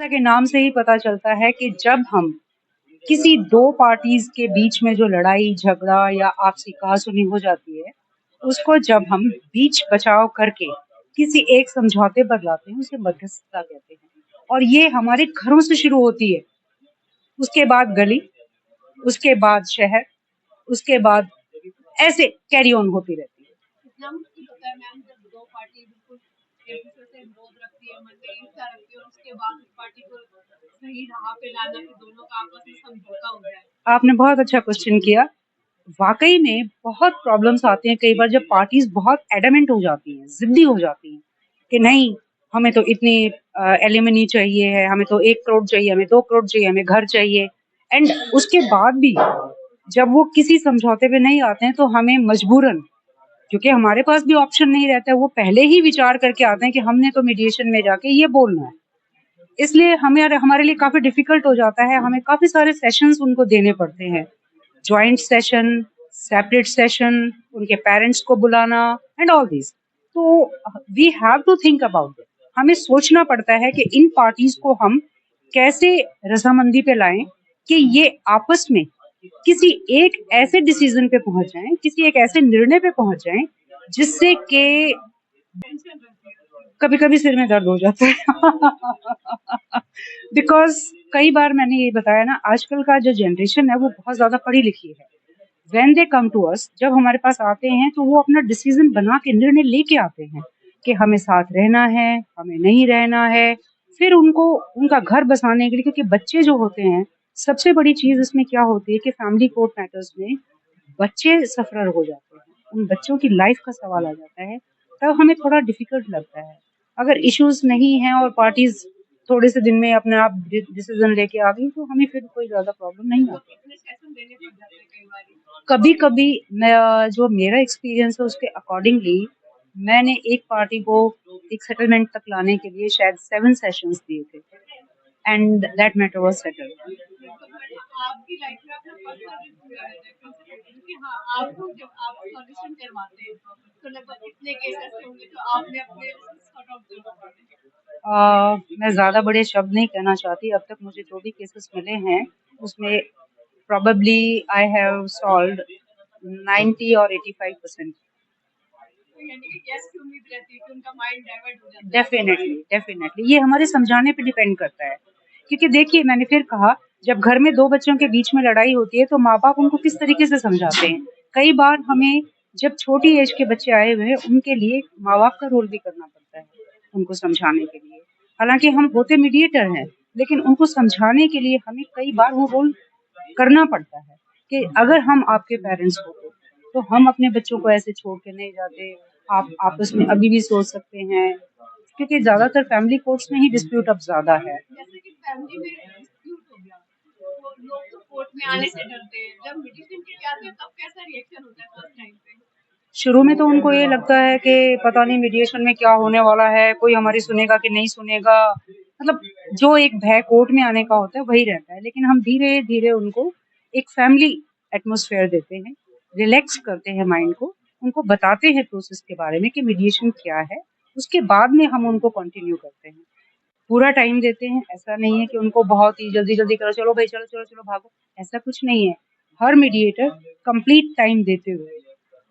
के नाम से ही पता चलता है कि जब हम किसी दो पार्टीज के बीच में जो लड़ाई झगड़ा या आपसी कहासुनी हो जाती है, उसको जब हम बीच बचाव करके किसी एक समझौते पर लाते हैं, उसे मध्यस्थता कहते हैं। और ये हमारे घरों से शुरू होती है, उसके बाद गली, उसके बाद शहर, उसके बाद ऐसे कैरी ऑन होती रहती है। इतना मुश्किल होता है मैम जब दो पार्टी बिल्कुल एक दूसरे से विरोध रखती है, मन में ईर्ष्या रखती है और उसके बाद उस पार्टी को सही राह पे लाना कि दोनों का आपस में समझौता हो जाए। आपने बहुत अच्छा क्वेश्चन किया। वाकई में बहुत प्रॉब्लम्स आते हैं कई बार जब पार्टीज बहुत एडमेंट हो जाती हैं, जिद्दी हो जाती हैं कि नहीं, हमें तो इतनी एलिमनी चाहिए है, हमें तो 1 करोड़ चाहिए, हमें 2 करोड़ चाहिए, हमें घर चाहिए। एंड उसके बाद भी जब वो किसी समझौते पे नहीं आते हैं तो हमें मजबूरन, क्योंकि हमारे पास भी ऑप्शन नहीं रहता है, वो पहले ही विचार करके आते हैं कि हमने तो मीडिएशन में जाके ये बोलना है। इसलिए हमें हमारे लिए काफी डिफिकल्ट हो जाता है, हमें काफी सारे सेशंस उनको देने पड़ते हैं, ज्वाइंट सेशन, सेपरेट सेशन, उनके पेरेंट्स को बुलाना एंड ऑल दिस। तो we have to think about it. हमें सोचना पड़ता है कि इन पार्टीज को हम कैसे रजामंदी पे लाएं कि ये आपस में किसी एक ऐसे डिसीजन पे पहुंच जाएं, किसी एक ऐसे निर्णय पे पहुंच जाएं जिससे कि कभी कभी सिर में दर्द हो जाता है बिकॉज कई बार मैंने ये बताया ना, आजकल का जो जनरेशन है वो बहुत ज्यादा पढ़ी लिखी है। When they come to us, जब हमारे पास आते हैं तो वो अपना डिसीजन बना के निर्णय लेके आते हैं कि हमें साथ रहना है, हमें नहीं रहना है। फिर उनको उनका घर बसाने के लिए, क्योंकि बच्चे जो होते हैं, सबसे बड़ी चीज इसमें क्या होती है कि फैमिली कोर्ट मैटर्स में बच्चे सफरर हो जाते हैं, उन बच्चों की लाइफ का सवाल आ जाता है, तब हमें थोड़ा डिफिकल्ट लगता है। अगर इश्यूज नहीं हैं और पार्टीज थोड़े से दिन में अपने आप डिसीजन लेके आ गई तो हमें फिर कोई ज्यादा प्रॉब्लम नहीं होती। कभी कभी जो मेरा एक्सपीरियंस है उसके अकॉर्डिंगली मैंने एक पार्टी को एक सेटलमेंट तक लाने के लिए शायद 7 सेशंस दिए थे and that matter was settled. आपकी लाइफ में अपना पर्सनल रेफरेंस कि हाँ आपको जब आप सॉल्यूशन करवाते हैं तो लगभग कितने केसेस होंगे जो आपने अपने सॉर्ट आउट करवाए? मैं ज़्यादा बड़े शब्द नहीं कहना चाहती। अब तक मुझे जो भी केसेस मिले हैं उसमें probably I have solved 90 और 85%। डेफिनेटली ये हमारे समझाने पे डिपेंड करता है, क्योंकि देखिए मैंने फिर कहा, जब घर में दो बच्चों के बीच में लड़ाई होती है तो माँ बाप उनको किस तरीके से समझाते हैं। कई बार हमें जब छोटी एज के बच्चे आए हुए हैं उनके लिए माँ बाप का रोल भी करना पड़ता है उनको समझाने के लिए। हालांकि हम होते मीडिएटर हैं, लेकिन उनको समझाने के लिए हमें कई बार वो रोल करना पड़ता है कि अगर हम आपके पेरेंट्स होते तो हम अपने बच्चों को ऐसे छोड़ के नहीं जाते, आप आपस में अभी भी सोच सकते हैं, क्योंकि ज्यादातर फैमिली कोर्ट्स में ही डिस्प्यूट अब ज्यादा है। जैसे कि फैमिली में डिस्प्यूट हो गया तो लोग तो कोर्ट में आने से डरते हैं, जब मीडिएशन के लिए आते हैं तब कैसा रिएक्शन होता है फर्स्ट टाइम पे? शुरू में तो उनको ये लगता है कि पता नहीं मीडिएशन में क्या होने वाला है, कोई हमारी सुनेगा कि नहीं सुनेगा, मतलब जो एक भय कोर्ट में आने का होता है वही रहता है। लेकिन हम धीरे धीरे उनको एक फैमिली एटमॉस्फेयर देते हैं, रिलैक्स करते हैं माइंड को, उनको बताते हैं प्रोसेस के बारे में कि मीडिएशन क्या है, उसके बाद में हम उनको कंटिन्यू करते हैं। पूरा टाइम देते हैं, ऐसा नहीं है कि उनको बहुत ही जल्दी जल्दी करो, चलो भाई चलो चलो चलो भागो, ऐसा कुछ नहीं है। हर मीडिएटर कंप्लीट टाइम देते हुए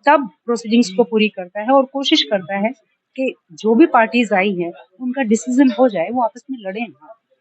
तब प्रोसीडिंग्स को पूरी करता है और कोशिश करता है कि जो भी पार्टीज आई हैं उनका डिसीजन हो जाए, वो आपस में लड़े ना।